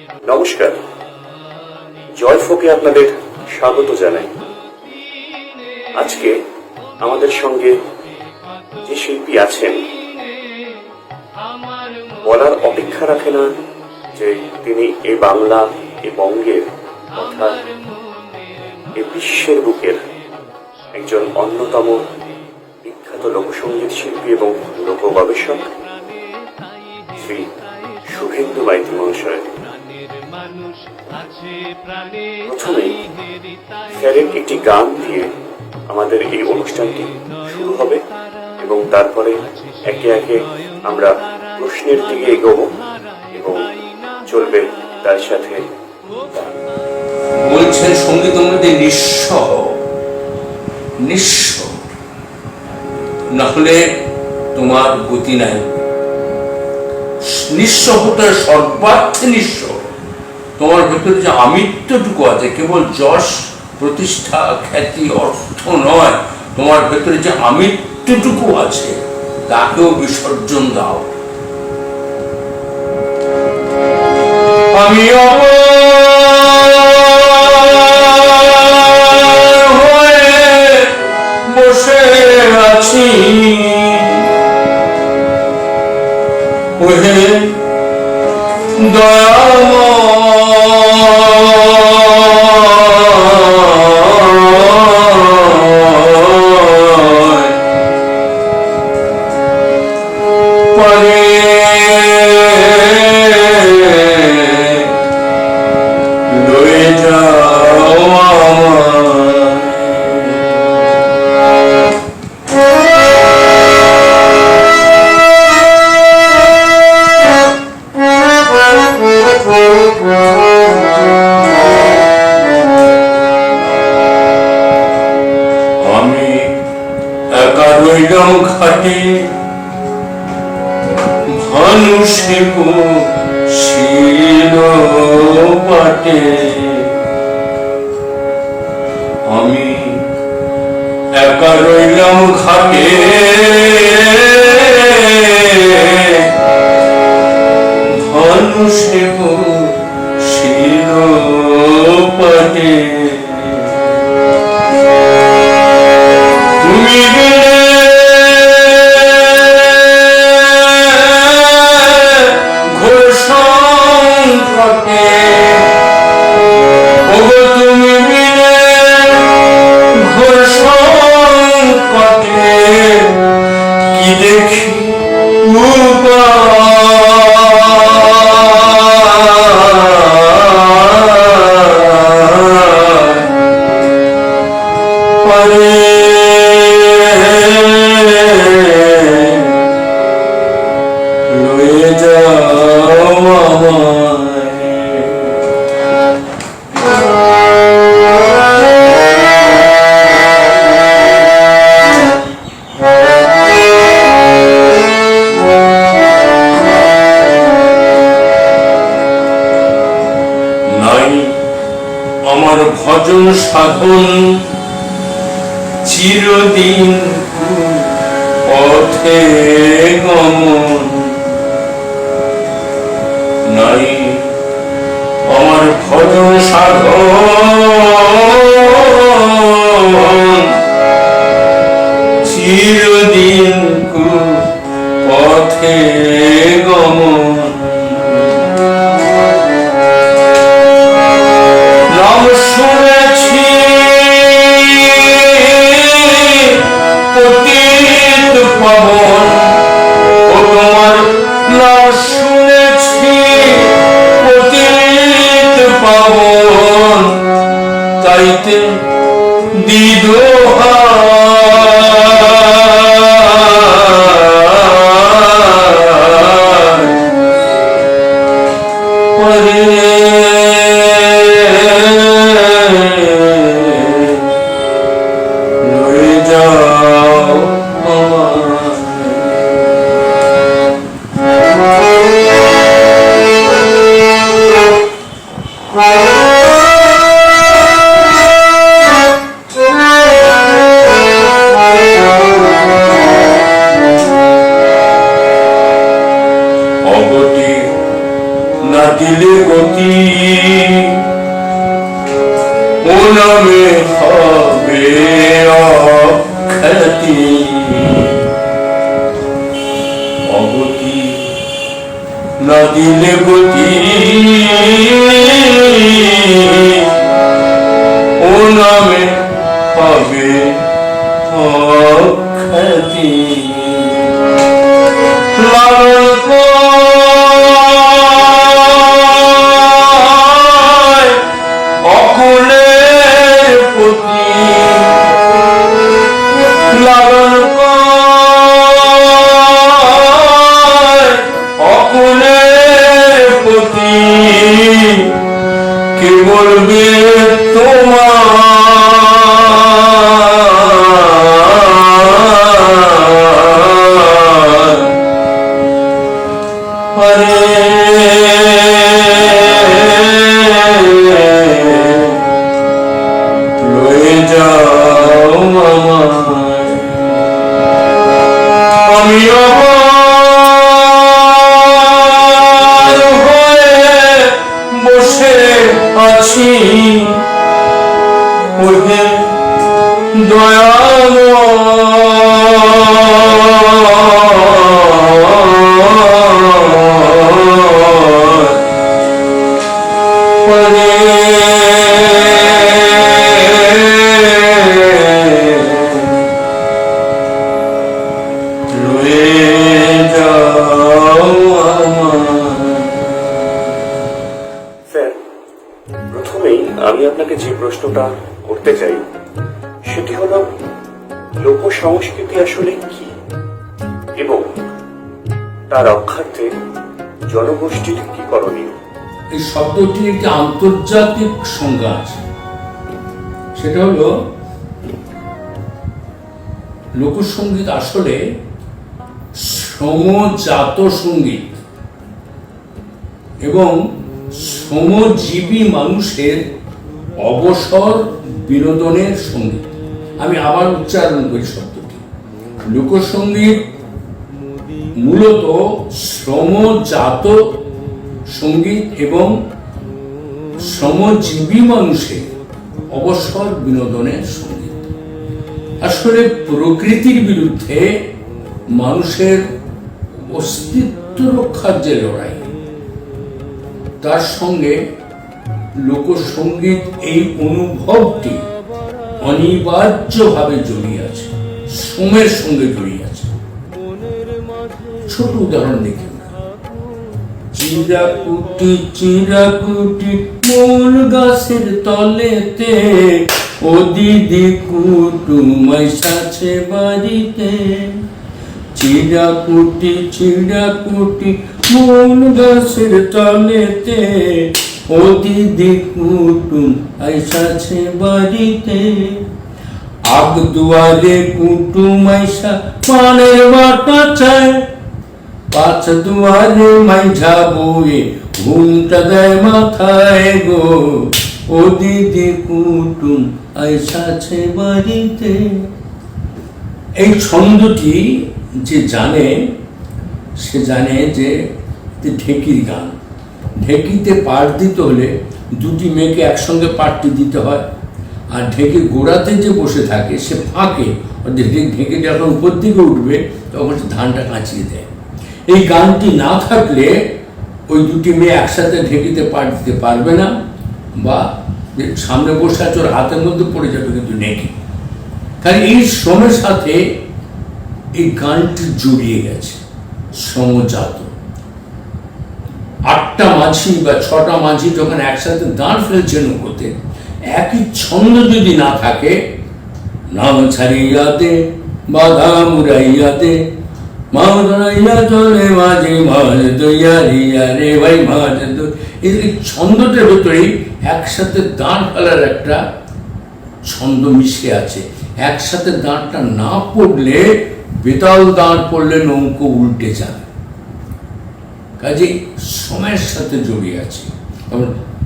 নমস্কার, জয় ফোকে আপনাদের স্বাগত জানাই। আজকে আমাদের সঙ্গে যে শিল্পী আছেন বলার অপেক্ষা রাখে না যে তিনি এ বাংলা, এ বঙ্গের তথা এ বিশ্বের বুকের একজন অন্যতম বিখ্যাত লোকসঙ্গীত শিল্পী এবং লোক গবেষক শ্রী শুভেন্দু মাইতি মহাশয়। প্রথমে স্যারের একটি গান দিয়ে আমাদের এই অনুষ্ঠানটি শুরু হবে এবং তারপরে একে একে আমরা প্রশ্নের দিকে এগোবো এবং চলবে তার সাথে। বলছেন সঙ্গীতের মধ্যে নিঃস্ব নিঃস্ব না হলে তোমার গতি নাই। নিঃস্ব হতে সর্বার্থে নিঃস্ব। তোমার ভেতরে যে আমিত্বটুকু আছে, কেবল যশ প্রতিষ্ঠা খ্যাতি অর্থ নয়, তোমার ভেতরে যে আমিত্বটুকু আছে তাকেও বিসর্জন দাও। আমি বসে আছি ওহে ঘাটে ভানুষে ছিল পাটে। আমি একা রইলাম ঘাটে ভানুষে ছিল পাটে। তুমি আমার ভজন সাধন চিরদিন পথে গমন নাই। আমার ভজন সাধন চিরদিন পথে গমন। শুনেছি পতিত পাবন, ও তোমার নাম শুনেছি পতিত পাবন, তাইতে দিদোহা দিলে গতি, ও নামে হবে অখ্যাতি। অগতি না দিলে গতি, ও নামে হবে অখ্যাতি। লালন কয় অকুলের প্রতি, লালন কয় অকুলের প্রতি। কে বলবে তোমার লয়ে যাও আমায়। আমি অমর হয়ে বসে আছি, ওহে স্যার, প্রথমেই আমি আপনাকে যে প্রশ্নটা করতে চাই সেটি হলো, লোক সংস্কৃতি আসলে কি এবং তার রক্ষার্থে জনগোষ্ঠীর কি করণীয়? এই শব্দটির একটি আন্তর্জাতিক সংজ্ঞা আছে, সেটা হলো লোকসঙ্গীত আসলে সমজাত সঙ্গীত এবং শ্রমজীবী মানুষের অবসর বিনোদনের সঙ্গীত। আমি আবার উচ্চারণ করি শব্দটি। লোকসঙ্গীত মূলত শ্রমজাত সঙ্গীত এবং শ্রমজীবী মানুষের অবসর বিনোদনের সঙ্গীত। আসলে প্রকৃতির বিরুদ্ধে মানুষের অস্তিত্ব রক্ষার যে লড়াই, তার সঙ্গে লোকসঙ্গীত এই অনুভবটি অনিবার্যভাবে জড়িয়ে আছে, শ্রমের সঙ্গে জড়িয়ে আছে। ছোট উদাহরণ দেখি। চিরাকুটি চিরাকুটি মূল গাছের তলেতে, ও দিদি কুটুমাই সাছে বাড়িতে। চিরাকুটি চিরাকুটি মূল গাছের তলেতে, ও দিদি কুটুম আইসাছে বাড়িতে। আগ দুয়ারে কুটুম আইসা পানের বাটা চায়, পাঁচ দুয়ারে মাইঝা বউয়ে ঘুমটা দেয় মাথায় গো। ও দিদি কুটুম আইসাছে বাড়িতে। এই ছন্দটি যে জানে সে জানে যে ঢেকির গান। ঢেকিতে পাট দিতে হলে দুটি মেয়েকে একসঙ্গে পাটটি দিতে হয়, আর ঢেকে গোড়াতে যে বসে থাকে সে ফাঁকে ঢেকে যখন উপর দিকে উঠবে তখন সে ধানটা কাঁচিয়ে দেয়। এই গানটি না থাকলে ওই দুটি মেয়ে একসাথে ঢেকিতে পাট দিতে পারবে না, বা সামনে বসে আছে ওর হাতের মধ্যে পড়ে যাবে কিন্তু নেকি। কারণ এই শ্রমের সাথে এই গানটি জড়িয়ে গেছে, শ্রমজাত। 8টা মাঝি বা 6টা মাঝি যখন একসাথে দাঁড় ফেলছে নৌকোতে, একই ছন্দ যদি না থাকে, নাম ছাড়িয়াতে বাধা মুরাইয়াতে মারাইয়া চলে মাঝে মাঝ দইয়া রিয়া রে ভাই মাঝ। এই ছন্দটার ভেতরেই একসাথে দাঁড় ফেলার একটা ছন্দ মিশে আছে। একসাথে দাঁড়টা না পড়লে, বেতাল দাঁড় পড়লে নৌকো উল্টে যাবে। কাজে সময়ের সাথে জড়িয়ে আছে।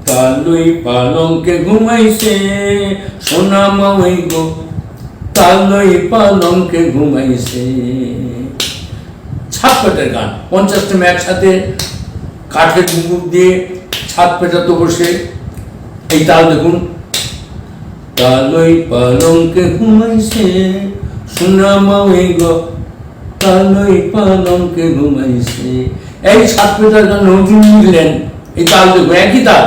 তালই পালঙ্কে ঘুমাইছে সোনা মাই গো, তালই পালঙ্কে ঘুমাইছে। ছাপ্পাটের গান, 50টা একসাথে কাঠের মুখ দিয়ে ছাদ পেটাতে বসে এই তাল দেখুন, তালই পালঙ্কে ঘুমাইছে সোনা মাওই গো, তালই পালঙ্কে ঘুমাইছে। এই ছাদ পেটার গান নজরুল লিখলেন, এই তাল দেখুন একই তাল।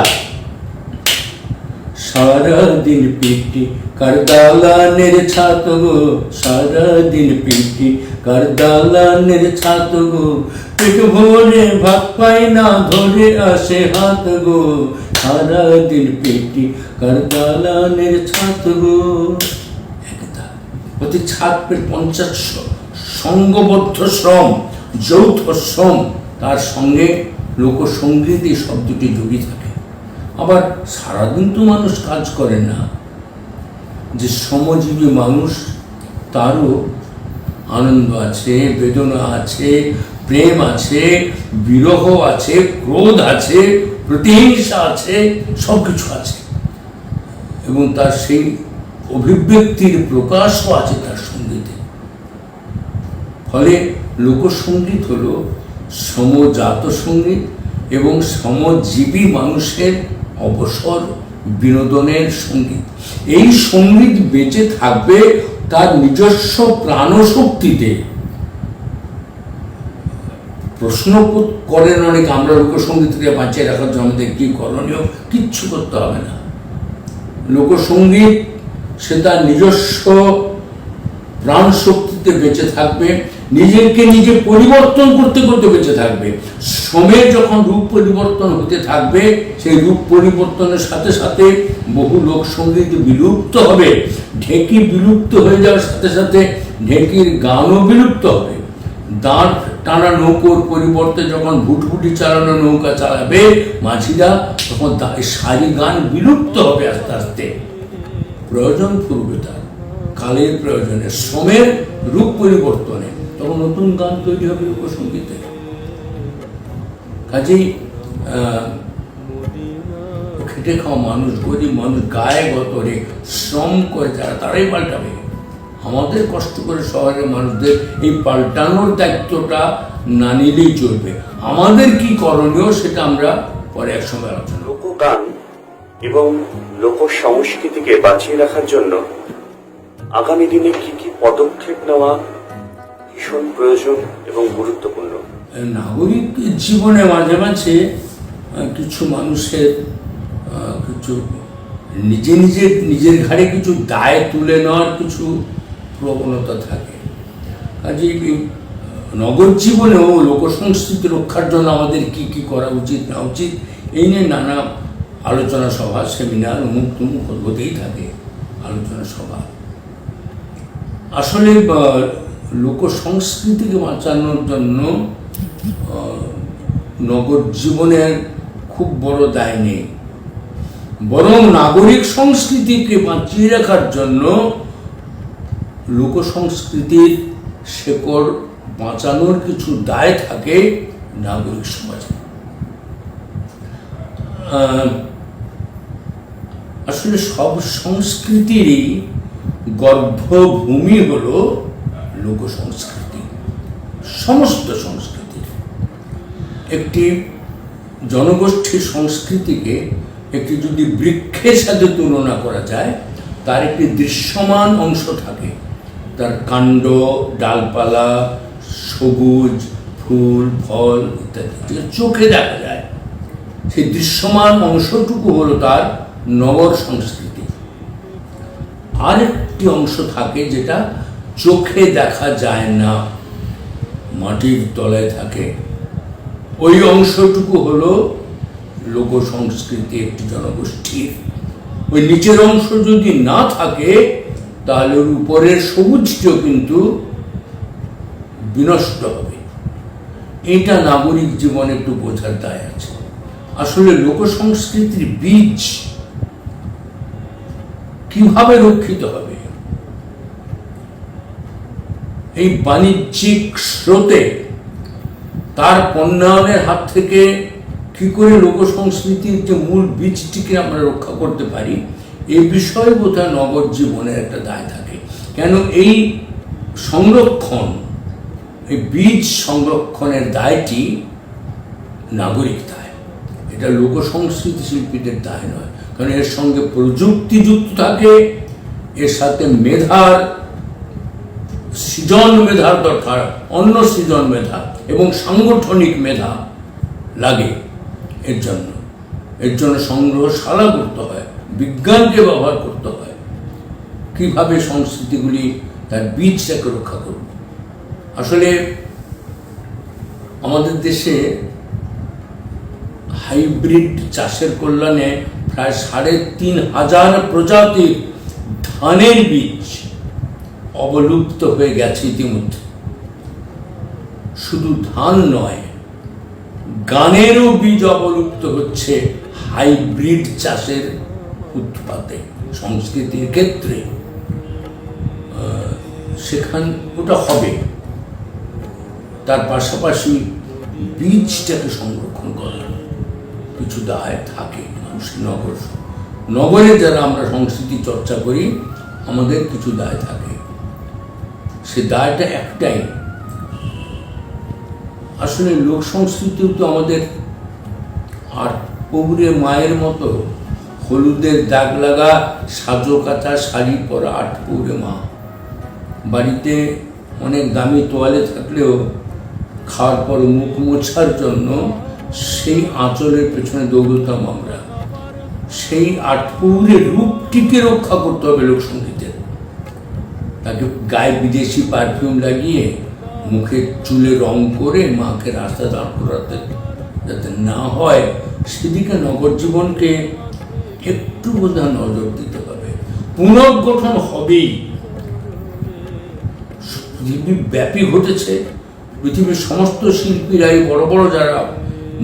সারাদিন পিটি কার দালানের ছাত গো, সারাদিন পিটি কার দালানের ছাত গো, পেট ভরে ভাত পাই না ধরে আসে হাত গো, সারাদিন পিটি কার দালানের ছাত গো। প্রতি ছাদ পেট 50 সঙ্গবদ্ধ শ্রম, যৌথ শ্রম, তার সঙ্গে লোকসঙ্গীত এই শব্দটি জড়িয়ে থাকে। আবার সারাদিন তো মানুষ কাজ করে না, যে শ্রমজীবী মানুষ তারও আনন্দ আছে, বেদনা আছে, প্রেম আছে, বিরহ আছে, ক্রোধ আছে, প্রতিহিংসা আছে, সব কিছু আছে, এবং তার সেই অভিব্যক্তির প্রকাশও আছে তার সঙ্গীতে। ফলে লোকসঙ্গীত হলো সমজাত সঙ্গীত এবং সমজীবী মানুষের অবসর বিনোদনের সঙ্গীত। এই সঙ্গীত বেঁচে থাকবে তার নিজস্ব প্রাণশক্তিতে। প্রশ্ন করেন অনেক, আমরা লোকসঙ্গীতকে বাঁচিয়ে রাখার জন্য আমাদের কি করণীয়? কিচ্ছু করতে হবে না। লোকসঙ্গীত সে তার নিজস্ব প্রাণ শক্তিতে বেঁচে থাকবে, নিজেকে নিজে পরিবর্তন করতে করতে বেঁচে থাকবে। শ্রমের যখন রূপ পরিবর্তন হতে থাকবে, সেই রূপ পরিবর্তনের সাথে সাথে বহু লোকসঙ্গীত বিলুপ্ত হবে। ঢেকি বিলুপ্ত হয়ে যাওয়ার সাথে সাথে ঢেকির গানও বিলুপ্ত হবে। দাঁড় টানা নৌকোর পরিবর্তে যখন ভুটভুটি চালানো নৌকা চালাবে মাঝিরা, তখন সারি গান বিলুপ্ত হবে আস্তে আস্তে। প্রয়োজন পূর্বে তার কালের প্রয়োজনে, শ্রমের রূপ পরিবর্তনে, তখন নতুন গান তৈরি হবে লোকসঙ্গীতে। কাজেই খেটে খাওয়া মানুষ, গরিব মানুষ, গায়ে গতরে শ্রম করে যারা, তারাই পাল্টাবে। আমাদের কষ্ট করে শহরের মানুষদের এই পাল্টানোর দায়িত্বটা না নিলেই চলবে। আমাদের কি করণীয় সেটা আমরা পরে একসঙ্গে আলোচনা। লোকগান এবং লোক সংস্কৃতিকে বাঁচিয়ে রাখার জন্য আগামী দিনে কি কি পদক্ষেপ নেওয়া ভীষণ প্রয়োজন এবং গুরুত্বপূর্ণ? নাগরিক জীবনে মাঝে মাঝে কিছু মানুষের কিছু নিজের ঘাড়ে কিছু দায় তুলে নেওয়ার কিছু প্রবণতা থাকে। কাজে নগর জীবনেও লোকসংস্কৃতি রক্ষার জন্য আমাদের কি কি করা উচিত না উচিত, এই নিয়ে নানা আলোচনা সভা, সেমিনার, অমুক তুমুক হতেই থাকে আলোচনা সভা। আসলে লোকসংস্কৃতিকে বাঁচানোর জন্য নগর জীবনের খুব বড় দায় নেই, বরং নাগরিক সংস্কৃতিকে বাঁচিয়ে রাখার জন্য লোকসংস্কৃতির শেকড় বাঁচানোর কিছু দায় থাকে নাগরিক সমাজে। আসলে সব সংস্কৃতিরই গর্ভভূমি হলো লোকসংস্কৃতি। সমস্ত সংস্কৃতির একটি জনগোষ্ঠীর সংস্কৃতিকে একটি যদি বৃক্ষের সাথে তুলনা করা যায়, তার একটি দৃশ্যমান অংশ থাকে, তার কাণ্ড, ডালপালা, সবুজ, ফুল, ফল ইত্যাদি যেটা চোখে দেখা যায়। সেই দৃশ্যমান অংশটুকু হলো তার নগর সংস্কৃতি। আর একটি অংশ থাকে যেটা চোখে দেখা যায় না, মাটির তলায় থাকে, ওই অংশটুকু হলো লোক সংস্কৃতি একটি জনগোষ্ঠীর। ওই নিচের অংশ যদি না থাকে তাহলে ওর উপরের সবুজটিও কিন্তু বিনষ্ট হবে। এটা নাগরিক জীবনে একটু বোঝার দায় আছে। আসলে লোক সংস্কৃতির বীজ কিভাবে রক্ষিত হবে? এই বাণিজ্যিক স্রোতে তার পণ্যায়নের হাত থেকে কি করে লোক সংস্কৃতির যে মূল বীজটিকে আমরা রক্ষা করতে পারি, এই বিষয়ে বোধহয় নগর জীবনের একটা দায় থাকে। কেন এই সংরক্ষণ, এই বীজ সংরক্ষণের দায়টি নাগরিক দায়। এটা লোকসংস্কৃতি শিল্পীদের দায় নয়, কারণ এর সঙ্গে প্রযুক্তি যুক্ত থাকে, এর সাথে মেধার সৃজন মেধার দরকার, অন্য সৃজন মেধা এবং সাংগঠনিক মেধা লাগে। এর জন্য সংগ্রহশালা করতে হয়, বিজ্ঞানকে ব্যবহার করতে হয়। কিভাবে সংস্কৃতিগুলি তার বীজটাকে রক্ষা করবে। আসলে আমাদের দেশে হাইব্রিড চাষের কল্যাণে প্রায় ৩,৫০০ প্রজাতির ধানের বীজ অবলুপ্ত হয়ে গেছে ইতিমধ্যে। শুধু ধান নয়, গানেরও বীজ অবলুপ্ত হচ্ছে হাইব্রিড চাষের উৎপাদে। সংস্কৃতির ক্ষেত্রে ওটা হবে, তার পাশাপাশি বীজটাকে সংরক্ষণ করার কিছু দায় থাকে মানুষের। নগরে যারা আমরা সংস্কৃতি চর্চা করি, আমাদের কিছু দায় থাকে। সে দায়টা একটাই, আসলে লোক সংস্কৃতিও তো আমাদের আর পৌরে মায়ের মতো হলুদের দাগ লাগা সাজো কাঁথা শাড়ি পরা আটপৌরে মা। বাড়িতে অনেক দামি তোয়ালে থাকলেও খাওয়ার পর মুখ মোছার জন্য সেই আঁচলের পেছনে দৌড়তাম আমরা। সেই আটপৌরে রূপটিকে রক্ষা করতে হবে লোকসঙ্গীতের। তাকে গায়ে বিদেশি পারফিউম লাগিয়ে মুখে চুলে রং করে মাকে রাস্তা দাঁড় করাতে যাতে না হয়, সেদিকে নগর জীবনকে একটু বোধহয় নজর দিতে হবে। পুনর্গঠন হবেই, পৃথিবীব্যাপী ঘটেছে। পৃথিবীর সমস্ত শিল্পীরাই, বড় বড় যারা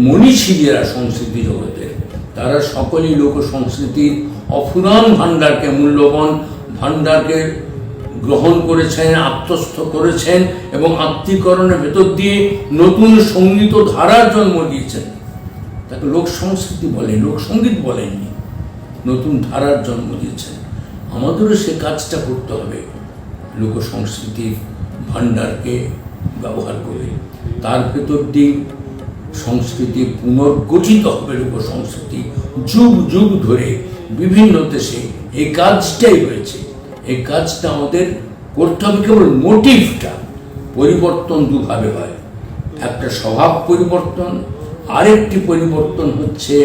মনীষী যারা সংস্কৃতি জগতের, তারা সকলেই লোক সংস্কৃতির অফুরান ভাণ্ডারকে, মূল্যবান ভাণ্ডারকে গ্রহণ করেছেন, আত্মস্থ করেছেন এবং আত্মীকরণের ভেতর দিয়ে নতুন সঙ্গীত ধারার জন্ম দিয়েছেন। তাকে লোক সংস্কৃতি বলে, লোকসঙ্গীত বলেননি, নতুন ধারার জন্ম দিয়েছেন। আমাদেরও সে কাজটা করতে হবে, লোক সংস্কৃতির ভাণ্ডারকে ব্যবহার করে। তার ভেতর দিয়ে সংস্কৃতি পুনর্গঠিত হবে। লোক সংস্কৃতি যুগ যুগ ধরে বিভিন্ন দেশে এই কাজটাই হয়েছে। এই কাজটা আমাদের করতে হবে। কেবল মোটিভটা পরিবর্তন দুভাবে হয়, একটা স্বভাব পরিবর্তন, আরেকটি পরিবর্তন হচ্ছে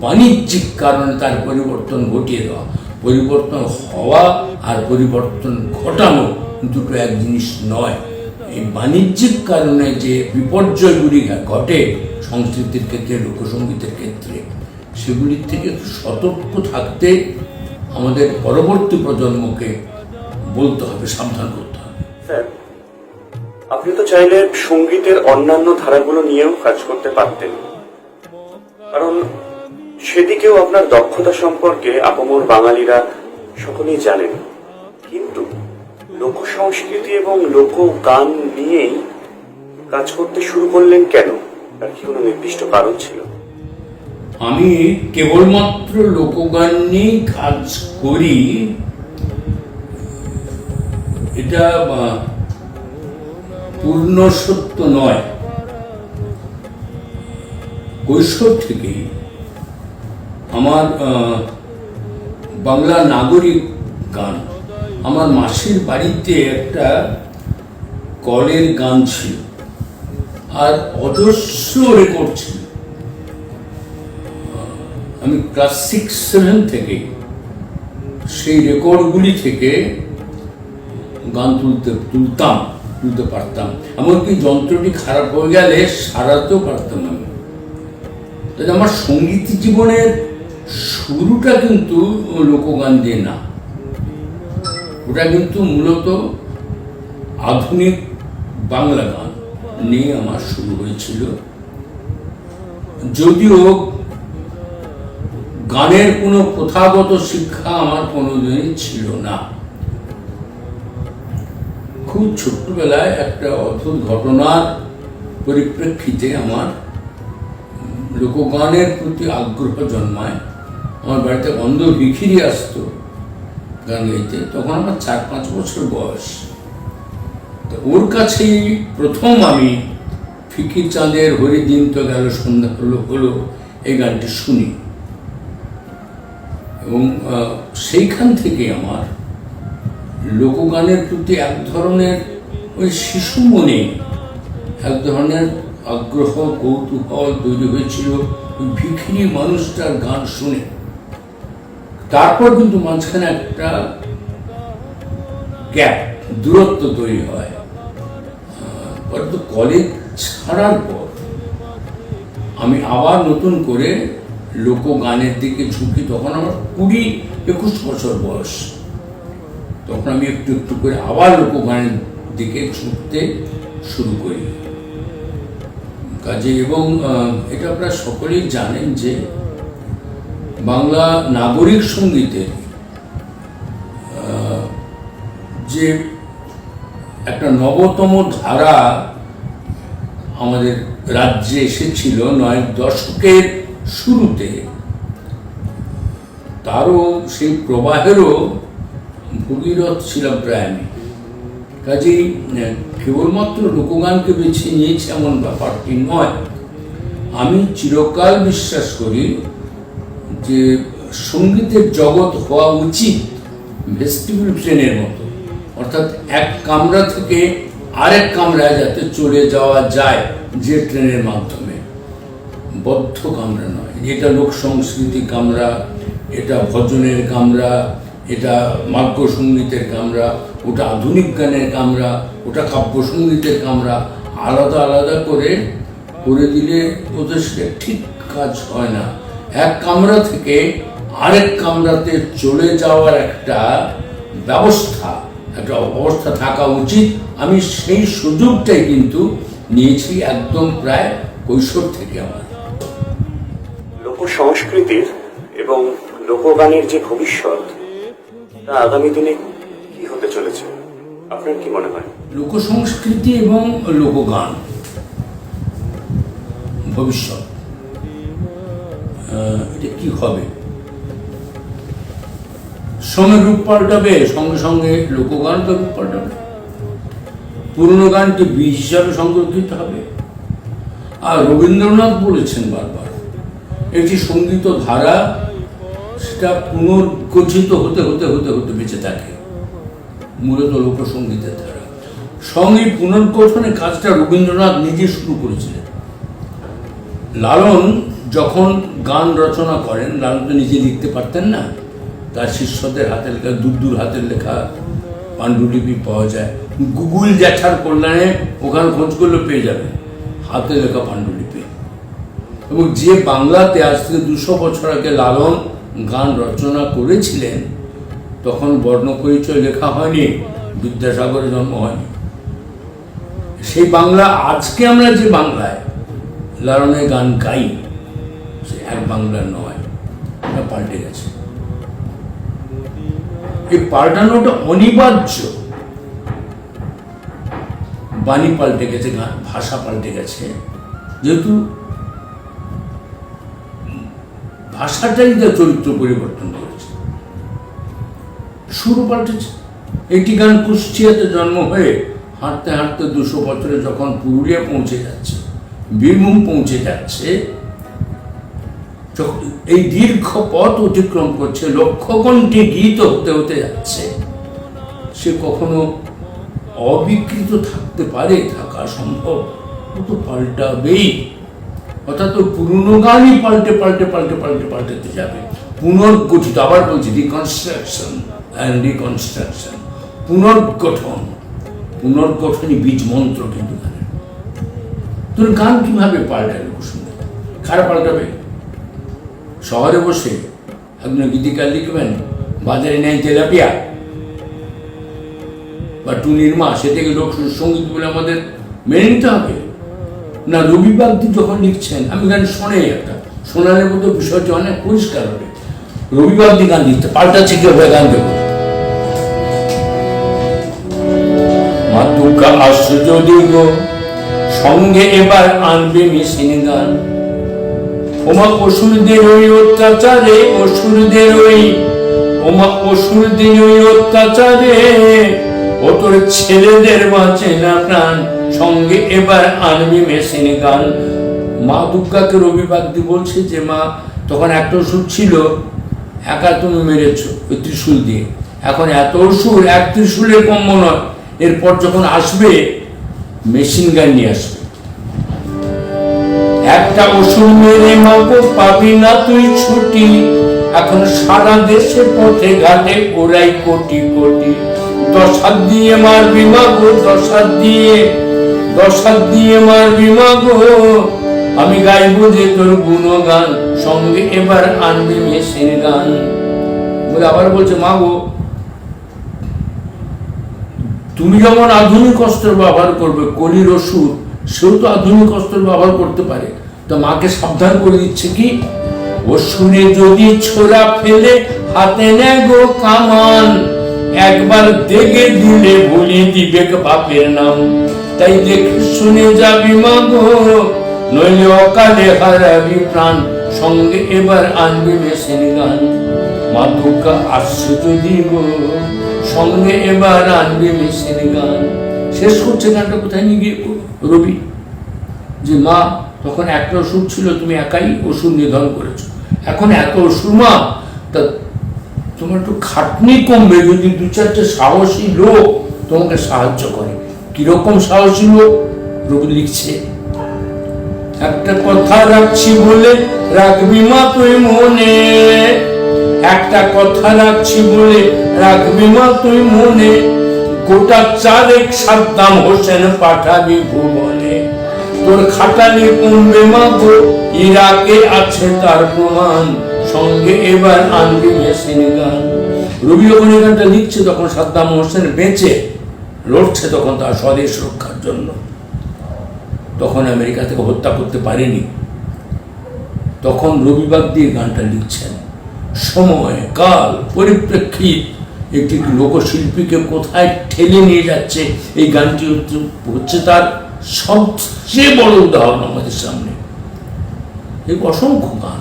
বাণিজ্যিক কারণে তার পরিবর্তন ঘটিয়ে দেওয়া। পরিবর্তন হওয়া আর পরিবর্তন ঘটানো দুটো এক জিনিস নয়। এই বাণিজ্যিক কারণে যে বিপর্যয়গুলি ঘটে সংস্কৃতির ক্ষেত্রে, লোকসঙ্গীতের ক্ষেত্রে, সেগুলির থেকে সতর্ক থাকতে আমাদের পরবর্তী প্রজন্মকে বলতে হবে, সাবধান করতে হবে। স্যার, আপনি তো চাইলে সঙ্গীতের অন্যান্য ধারাগুলো নিয়েও কাজ করতে পারতেন, কারণ সেদিকেও আপনার দক্ষতা সম্পর্কে আপামর বাঙালিরা সকলেই জানেন। কিন্তু লোক সংস্কৃতি এবং লোকগান নিয়েই কাজ করতে শুরু করলেন কেন? তার কি কোনো নির্দিষ্ট কারণ ছিল? আমি কেবলমাত্র লোকগান নিয়ে কাজ করি এটা পূর্ণ সত্য নয়। কৈশোর থেকেই আমার বাংলা নাগরিক গান, আমার মাসির বাড়িতে একটা কলের গান ছিল আর অজস্র রেকর্ড ছিল। আমি ক্লাস 6-7 থেকে সেই রেকর্ডগুলি থেকে গান তুলতে পারতাম। এমনকি যন্ত্রটি খারাপ হয়ে গেলে সারাতেও পারতাম আমি। তাই আমার সঙ্গীত জীবনের শুরুটা কিন্তু লোকগান দিয়ে না, ওটা কিন্তু মূলত আধুনিক বাংলা গান নিয়ে আমার শুরু হয়েছিল। যদিও গানের কোনো প্রথাগত শিক্ষা আমার কোনোদিনই ছিল না। খুব ছোট্টবেলায় একটা অদ্ভুত ঘটনার পরিপ্রেক্ষিতে আমার লোকগানের প্রতি আগ্রহ জন্মায়। আমার বাড়িতে অন্ধ ভিখিরি আসতো গান গাইতে, তখন আমার 4-5 বছর বয়স। তো ওর কাছেই প্রথম আমি ফিকির চাঁদের হরিদিন তো গেল সন্ধ্যা হলো এই গানটি শুনি এবং সেইখান থেকে আমার লোকগানের প্রতি এক ধরনের ওই শিশু মনে এক ধরনের আগ্রহ কৌতূহল তৈরি হয়েছিল ওই ভিখিরি মানুষটার গান শুনে। তারপর কিন্তু মাঝখানে একটা গ্যাপ, দূরত্ব তৈরি হয়। পরে কলেজ ছাড়ার পর আমি আবার নতুন করে লোকগানের দিকে ঝুঁকি। তখন আমার 20-21 বছর বয়স। তখন আমি একটু একটু করে আবার লোকগানের দিকে ঝুঁকতে শুরু করি কাজে। এবং এটা আপনারা সকলেই জানেন যে বাংলা নাগরিক সঙ্গীতের যে একটা নবতম ধারা আমাদের রাজ্যে এসেছিল 90 দশকের শুরুতে, তারও সেই প্রবাহেরও ভগীরথ ছিলাম প্রায় আমি। কাজেই কেবলমাত্র লোকগানকে বেছে নিয়েছি এমন ব্যাপারটি নয়। আমি চিরকাল বিশ্বাস করি যে সঙ্গীতের জগৎ হওয়া উচিত ভেস্টিবিউল ট্রেনের মতো, অর্থাৎ এক কামরা থেকে আরেক কামরায় যাতে চলে যাওয়া যায় যে ট্রেনের মাধ্যমে, বদ্ধ কামরা নয়। এটা লোক সংস্কৃতি কামরা, এটা ভজনের কামরা, এটা মার্গ সঙ্গীতের কামরা, ওটা আধুনিক গানের কামরা, ওটা কাব্যসঙ্গীতের কামরা। আলাদা আলাদা করে দিলে ওদের সেটা ঠিক কাজ হয় না। এক কামরা থেকে আরেক কামরাতে চলে যাওয়ার একটা অবস্থা থাকা উচিত। আমি সেই সুযোগটাই কিন্তু নিয়েছি একদম প্রায় কৈশোর থেকে। আমার লোক সংস্কৃতির এবং লোকগানের যে ভবিষ্যৎ, তা আগামী দিনে কি হতে চলেছে আপনার কি মনে হয়? লোক সংস্কৃতি এবং লোকগান ভবিষ্যৎ এটা কি হবে? সময়ের রূপ পাল্টাবে, সঙ্গে সঙ্গে লোকগান তো রূপ পাল্টাবে। পুরনো গানটি বীজ হিসাবে সংরক্ষিত হবে। আর রবীন্দ্রনাথ বলেছেন বারবার, একটি সঙ্গীত ধারা সেটা পুনর্গঠিত হতে হতে হতে হতে বেঁচে থাকে, মূলত লোকসঙ্গীতের ধারা। সঙ্গে পুনর্গঠনের কাজটা রবীন্দ্রনাথ নিজে শুরু করেছিলেন। লালন যখন গান রচনা করেন, লালন তো নিজে লিখতে পারতেন না, তার শিষ্যদের হাতের লেখা, দূর হাতের লেখা পাণ্ডুলিপি পাওয়া যায়। গুগল জ্যাঠার কল্যাণে ওখানে খোঁজ করলে পেয়ে যাবে হাতে লেখা পাণ্ডুলিপি। এবং যে বাংলাতে আজ থেকে 200 বছর আগে লালন গান রচনা করেছিলেন, তখন বর্ণপরিচয় লেখা হয়নি, বিদ্যাসাগরের জন্ম হয়নি। সেই বাংলা আজকে আমরা যে বাংলায় লালনের গান গাই, সে এক বাংলা নয়, এটা পাল্টে গেছে। এই পাল্টানোটা অনিবার্য। বাণী পাল্টে গেছে, গান ভাষা পাল্টে গেছে, যেহেতু ভাষাটাই তার চরিত্র পরিবর্তন করেছে। সুরও পাল্টেছে। একটি গান কুষ্টিয়াতে জন্ম হয়ে হাঁটতে হাঁটতে 200 বছরে যখন পুরুলিয়া পৌঁছে যাচ্ছে, বীরভূম পৌঁছে যাচ্ছে, এই দীর্ঘ পথ অতিক্রম করছে, লক্ষকণ্ঠে গীত হতে হতে যাচ্ছে, সে কখনো অবিকৃত থাকতে পারে? থাকা সম্ভব? ও তো পাল্টাবেই। অর্থাৎ পুরনো গানই পাল্টে পাল্টে পাল্টে পাল্টে পাল্টাতে যাবে। পুনর্গঠিত, আবার বলছি, রিকনস্ট্রাকশন অ্যান্ড রিকনস্ট্রাকশন, পুনর্গঠনই বীজ মন্ত্র। কিন্তু তোর গান কিভাবে পাল্টাবে? শুনে কারা পাল্টাবে? শহরে বসে আপনি গীতিকার লিখবেন, বাজারে নেয় তেলাপিয়া বা টুনির মা, সেটাকে লোক সঙ্গীত বলে আমাদের মেনে নিতে হবে না? রবি বাগদি যখন লিখছেন, আমি গান শোনে, একটা শোনানোর মতো বিষয়টি অনেক পরিষ্কার হবে। রবি বাগদি গান লিখতে পাল্টাচ্ছে কি হবে? গান দেব মাতুকা আসো যদি গো, সঙ্গে এবার আনবে মেশিন গান। ওমা অসুরদের ওই অত্যাচারে, অসুরদের ওই অত্যাচারে, ও তোর ছেলেদের বাঁচে না প্রাণ, সঙ্গে এবার আনবি মেশিন গান। মা দুর্গাকে রবি বাগদি বলছে যে মা তখন একটা ওষুধ ছিল, একা তুমি মেরেছো ওই ত্রিশূল দিয়ে, এখন এত ওষুধ এক ত্রিশূলের কম্য নয়, এরপর যখন আসবে মেশিন গান নিয়ে আসবে। একটা ওষুধ মেরে মাগো পাবি না তুই ছুটি, এখন সারা দেশে পথে ঘাটে ওরাই কোটি কোটি। 10 হাত দিয়ে মারবি মাগো, 10 হাত দিয়ে মারবি মাগো, আমি গাইবো যে তোর গুণগান, সঙ্গে এবার আনবি মেশিন গান। বলে আবার বলছে মাগো তুমি যেমন আধুনিক অস্ত্র ব্যবহার করবে, কলির ওষুধ সেও তো আধুনিক অস্ত্র ব্যবহার করতে পারে। তো মাকে সাবধান করে দিচ্ছে কি, অসুরে যদি ছোড়া ফেলে হাতে নেয় গো কামান, একবার দেখে দিলে ভুলি দিবে বাপের নাম। তাই দেখে শুনে যাবি মাগো, নইলে অকালে হারাবি প্রাণ, সঙ্গে এবার আনবি মেশিন গান। মা দুর্গা আসছে যদি গো, সঙ্গে এবার আনবি মেশিন গান। শেষ করছে গানটা কোথায় নিয়ে গিয়ে রবি, যে মা তখন একটা ওষুধ ছিল, তুমি একাই ওষুধ নিধন করেছো, এখন এত ওষুধ মা, তা তোমার একটু খাটনি কমবে যদি 2-4টে সাহসী লোক তোমাকে সাহায্য করে। কিরকম সাহসী লোক? রবি লিখছে, একটা কথা রাখছি বলে রাখবি মা তুই মনে, একটা কথা রাখছি বলে রাখবি মা তুই মনে, গোটা 4 সাদ্দাম হোসেন পাঠাবি ভুবনে। তোর খাটালি কমবে মাগো, ইরাকে আছে তার প্রমাণ, সঙ্গে এবার আনবি মেশিন গান। রবি যখন এই গানটা লিখছে তখন সাদ্দাম হোসেন বেঁচে লড়ছে, তখন তার স্বদেশ রক্ষার জন্য। তখন আমেরিকা থেকে হত্যা করতে পারেনি। তখন রবি বাগদি গানটা লিখছেন। সময়, কাল, পরিপ্রেক্ষিত একটি লোকশিল্পীকে কোথায় ঠেলে নিয়ে যাচ্ছে এই গানটি হচ্ছে তার সবচেয়ে বড় উদাহরণ আমাদের সামনে। এই অসংখ্য গান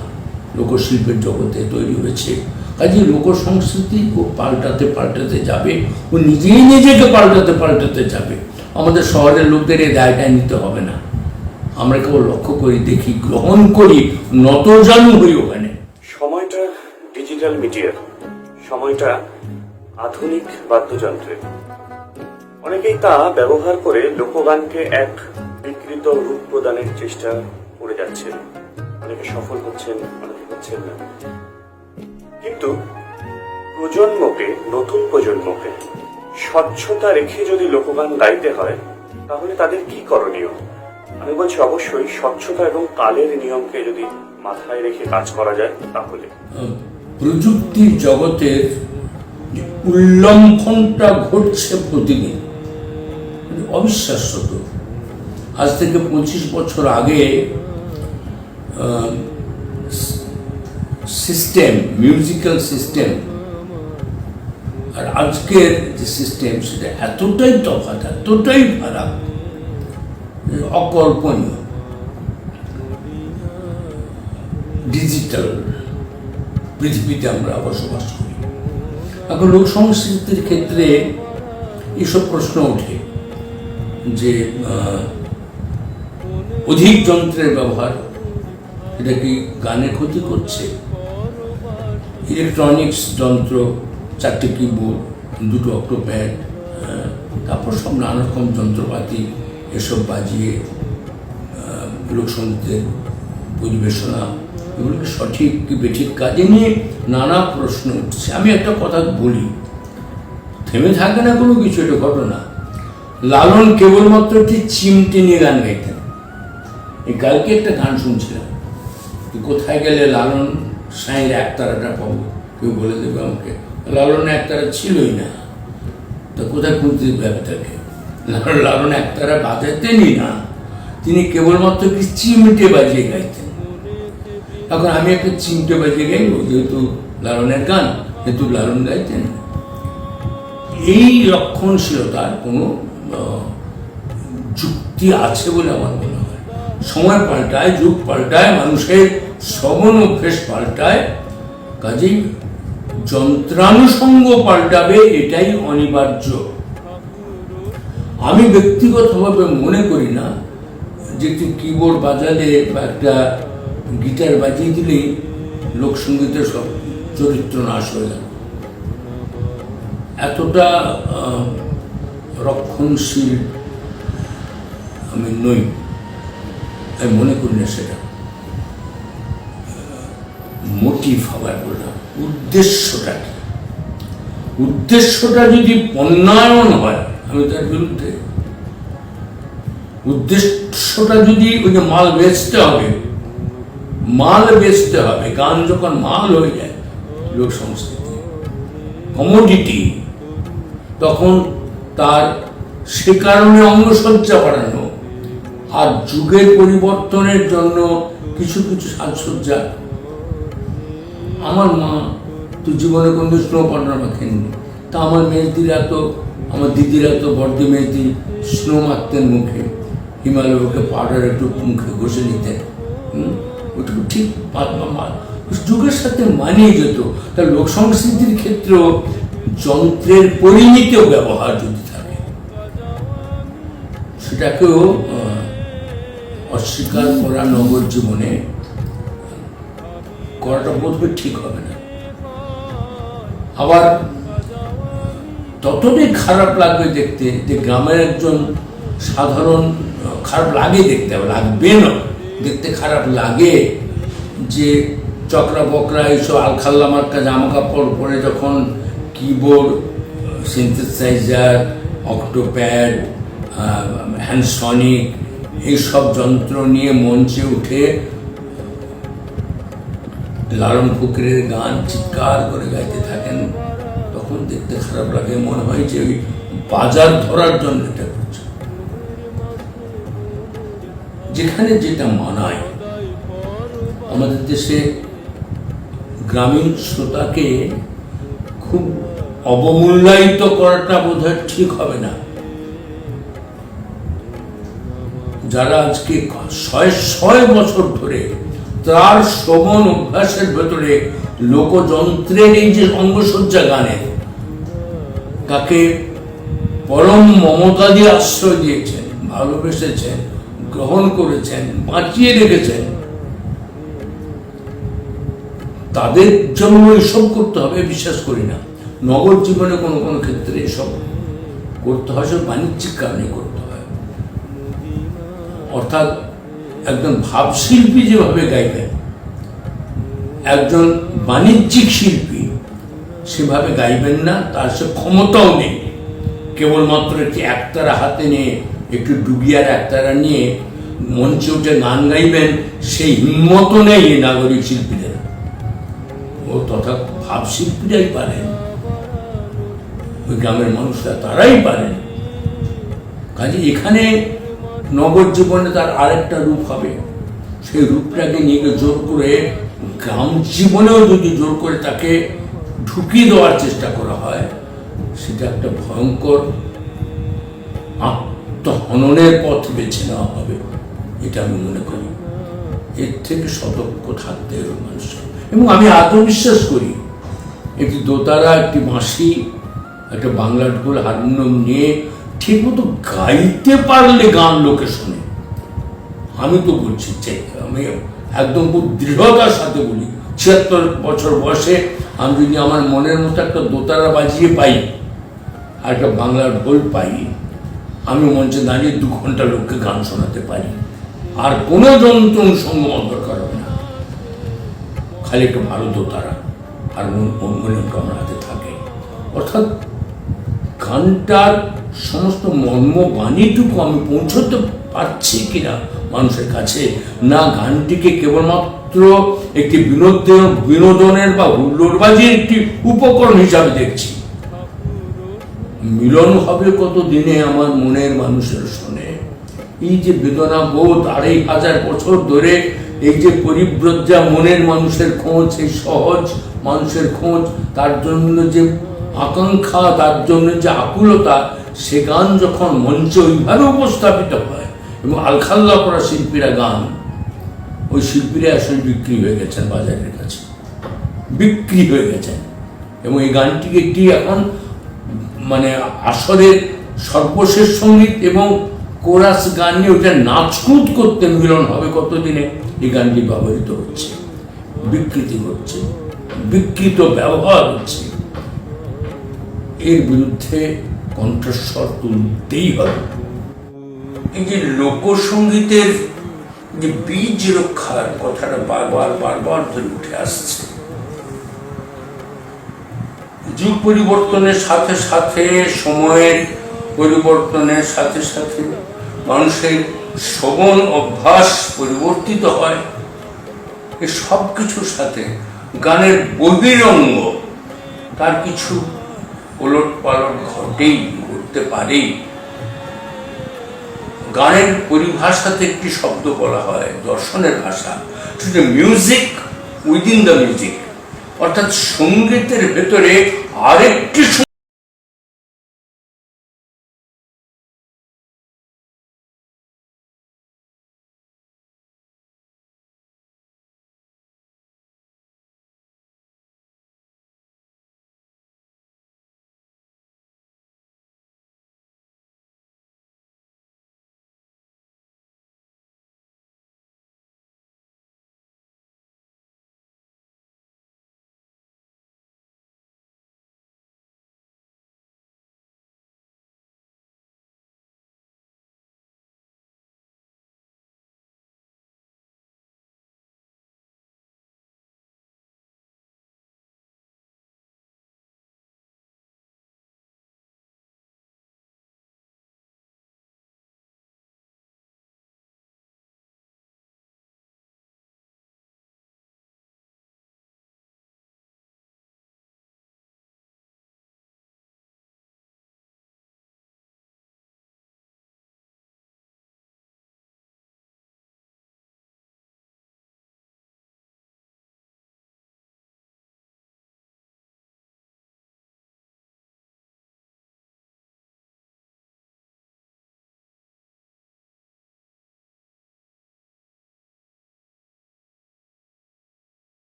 লোকশিল্পের জগতে তৈরি হয়েছে। কাজে লোক সংস্কৃতি ও পাল্টাতে যাবে, ও নিজেই নিজেকে পাল্টাতে যাবে। আমাদের শহরের লোকদের এই দায়টা নিতে হবে না, আমরা কেবল লক্ষ্য করি, দেখি, গ্রহণ করি, নতজানু হই ওখানে। সময়টা ডিজিটাল মিডিয়ার, সময়টা আধুনিক বাদ্যযন্ত্রের। অনেকেই তা ব্যবহার করে লোকগানকে এক বিকৃত রূপ প্রদানের চেষ্টা করে যাচ্ছেন। অনেকে সফল হচ্ছেন, অনেকে হচ্ছেন না। কিন্তু নতুন প্রজন্মকে স্বচ্ছতা রেখে যদি লোকগান গাইতে হয়, তাহলে তাদের কি করণীয়? আমি বলছি অবশ্যই স্বচ্ছতা এবং কালের নিয়মকে যদি মাথায় রেখে কাজ করা যায় তাহলে। প্রযুক্তির জগতের উল্লঙ্ঘনটা ঘটছে প্রতিদিন, অবিশ্বাস্য। তো আজ থেকে 25 বছর আগে সিস্টেম, মিউজিক্যাল সিস্টেম আর আজকের যে সিস্টেম, সেটা এতটাই তফাৎ, এতটাই ফারাক, অকল্পনীয়। ডিজিটাল পৃথিবীতে আমরা বসবাস করি। এখন লোক সংস্কৃতির ক্ষেত্রে এসব প্রশ্ন ওঠে যে অধিক যন্ত্রের ব্যবহার, এটা কি গানে ক্ষতি করছে? ইলেকট্রনিক্স যন্ত্র, 4টে কিবোর্ড, 2টো অক্টোপ্যাড, তারপর সব নানা রকম যন্ত্রপাতি, এসব বাজিয়ে লোকসঙ্গীতের পরিবেশনা, এগুলোকে সঠিক কি বেঠিক কাজে নিয়ে নানা প্রশ্ন উঠছে। আমি একটা কথা বলি, থেমে থাকে না কোনো কিছু, এটা ঘটনা। লালন কেবলমাত্র একটি চিমটি নিয়ে গান গাইতেন। এই কালকে একটা গান শুনছিলাম, কোথায় গেলে লালন সাঁয়ের একতারাটা পাবো, কেউ বলে দেবে আমাকে। লালন একতারা ছিলই না, তা কোথায় খুঁজতে দেবে তাকে? লালন একতারা বাজাতেনই না, তিনি কেবলমাত্র একটি চিমটে বাজিয়ে গাইতেন। এখন আমি একটা চিমটে বাজিয়ে গাইব, যেহেতু লালনের গান, যেহেতু লালন গাইতেন। এই রক্ষণশীলতার কোনো যুক্তি আছে বলে আমার মনে হয়। সময় পাল্টায়, যুগ পাল্টায়, মানুষের শ্রবণ অভ্যেস পাল্টায়, কাজেই যন্ত্রানুষঙ্গ পাল্টাবে, এটাই অনিবার্য। আমি ব্যক্তিগতভাবে মনে করি না যে একটি কিবোর্ড বাজালে বা একটা গিটার বাজিয়ে দিলেই লোকসঙ্গীতের সব চরিত্র নাশ হয়ে গেল। এতটা রক্ষণশীল আমি নই, আমি মনে করি না সেটা মোটিভ হবার বললাম। উদ্দেশ্যটা কি? উদ্দেশ্যটা যদি পণ্যায়ন হয় আমি তার বিরুদ্ধে। উদ্দেশ্যটা যদি ওই যে মাল বেচতে হবে, গান যখন মাল হয়ে যায়, লোক সংস্কৃতি কমোডিটি, তখন তার সে কারণে অঙ্গসজ্জা বাড়ানো আর যুগের পরিবর্তনের জন্য কিছু কিছু সাজসজ্জা। আমার মা তো জীবনে কোনো স্নো পাউডার মাখেননি, তা আমার মেয়েদিরা তো, আমার দিদিরা তো, বর্দি মেয়েদি স্নো মাখতেন মুখে, হিমালয়কে পাউডার একটু মুখে ঘষে নিতেন। ওটুকু ঠিক যুগের সাথে মানিয়ে যেত। তার লোক সংস্কৃতির ক্ষেত্রেও যন্ত্রের পরিমিত ব্যবহার যদি থাকে, সেটাকেও অস্বীকার করা নগর জীবনে করাটা বোধহয় ঠিক হবে না। আবার ততটাই খারাপ লাগবে দেখতে যে গ্রামের একজন সাধারণ, খারাপ লাগে দেখতে, লাগবে না, দেখতে খারাপ লাগে যে চকরা বকরা এইসব আলখাল্লা মার্কা জামা কাপড় পরে যখন কিবোর্ড, সিনথেসাইজার, অক্টোপ্যাড, হ্যান্ডসনিক এইসব যন্ত্র নিয়ে মঞ্চে উঠে লালন ফকিরের গান চিৎকার করে গাইতে থাকেন, তখন দেখতে খারাপ লাগে। মনে হয় যে ওই বাজার ধরার জন্য এটা করছে। যেখানে যেটা মানায়, আমাদের দেশে গ্রামীণ শ্রোতাকে খুব অবমূল্যায়িত করাটা বোধহয় ঠিক হবে না। যারা আজকে শয় বছর ধরে তার শ্রবণ অভ্যাসের ভেতরে লোকযন্ত্রের এই যে অঙ্গসজ্জা গানে, তাকে পরম মমতা দিয়ে আশ্রয় দিয়েছেন, ভালোবেসেছেন, গ্রহণ করেছেন, বাঁচিয়ে রেখেছেন, তাদের জন্য এসব করতে হবে বিশ্বাস করি না। নগর জীবনে কোনো কোনো ক্ষেত্রে এসব করতে হয়, সব বাণিজ্যিক কারণে করতে হয়। অর্থাৎ একজন ভাবশিল্পী যেভাবে গাইবেন, একজন বাণিজ্যিক শিল্পী সেভাবে গাইবেন না, তার সে ক্ষমতাও নেই। কেবলমাত্র একটি একতারা হাতে নিয়ে, একটু ডুগিয়ার একতারা নিয়ে মঞ্চে উঠে গান গাইবেন, সেই হিম্মতও নেই এই নাগরিক শিল্পীদের। ও তথা ভাবশিল্পীরাই পারেন, ওই গ্রামের মানুষরা তারাই পারেন। কাজে এখানে নগর জীবনে তার আরেকটা রূপ হবে, সেই রূপটাকে নিয়ে জোর করে গ্রাম জীবনেও যদি জোর করে তাকে ঢুকিয়ে দেওয়ার চেষ্টা করা হয়, সেটা একটা ভয়ঙ্কর আত্মহননের পথ বেছে নেওয়া হবে, এটা আমি মনে করি। এর থেকে সতর্ক থাকতে হবে মানুষকে। এবং আমি আত্মবিশ্বাস করি, একটি দোতারা, একটি বাঁশি, একটা বাংলা ঢোল, হারমোনিয়াম নিয়ে ঠিক মতো গাইতে পারলে গান লোকে শোনে। আমি তো বলছি, আমি একদম খুব দৃঢ়তার সাথে বলি, ৭৬ বছর বয়সে আমি যদি আমার মনের মতো একটা দোতারা বাজিয়ে পাই আর একটা বাংলা ঢোল পাই, আমি মঞ্চে দাঁড়িয়ে ২ ঘন্টা লোককে গান শোনাতে পারি। আর কোনো যন্ত্র অনুসঙ্গম দরকার হবে না, খালি একটা ভালো দোতারা আর মনমনিয়মটা আমার হাতে থাকে। অর্থাৎ গানটার সমস্ত মর্ম বাণীটুকু আমি পৌঁছতে পারছি কিনা মানুষের কাছে, না গানটিকে কেবলমাত্র একটি বিনোদনের বা হুল্লোড়বাজির একটি উপকরণ হিসাবে দেখছি। মিলন হবে কত দিনে আমার মনের মানুষের শোনে। এই যে বেদনা বোধ ২৫০০ বছর ধরে, এই যে পরিব্রজ্জা মনের মানুষের খোঁজ, এই সহজ মানুষের খোঁজ, তার জন্য যে আকাঙ্ক্ষা, তার জন্য যে আকুলতা, সে গান যখন মঞ্চে ওইভাবে উপস্থাপিত হয় এবং আলখাল্লা করা শিল্পীরা গান, ওই শিল্পীরা আসলে বিক্রি হয়ে গেছেন বাজারের কাছে, বিক্রি হয়ে গেছেন। এবং এই গানটিকে একটি এখন মানে আসরের সর্বশেষ সঙ্গীত এবং কোরাস গান নিয়ে ওটা নাচকুদ করতে মিলন হবে কতদিনে এই গানটি ব্যবহৃত হচ্ছে, বিকৃতি হচ্ছে, বিকৃত ব্যবহার হচ্ছে। এর বিরুদ্ধে কণ্ঠস্বর তুলতেই হবে। এই যে লোকসঙ্গীতের যে বীজ রক্ষার কথাটা বারবার ধরে উঠে আসছে, যুগ পরিবর্তনের সাথে সাথে, সময়ের পরিবর্তনের সাথে সাথে মানুষের শ্রবণ অভ্যাস পরিবর্তিত হয়। এই সব কিছুর সাথে গানের বহিরঙ্গ তার কিছু ওলট পালট ঘটতে পারে। গানের পরিভাষাতে একটি শব্দ বলা হয় দর্শনের ভাষা, মিউজিক উইদিন দ্য মিউজিক, অর্থাৎ সঙ্গীতের ভেতরে আরেকটি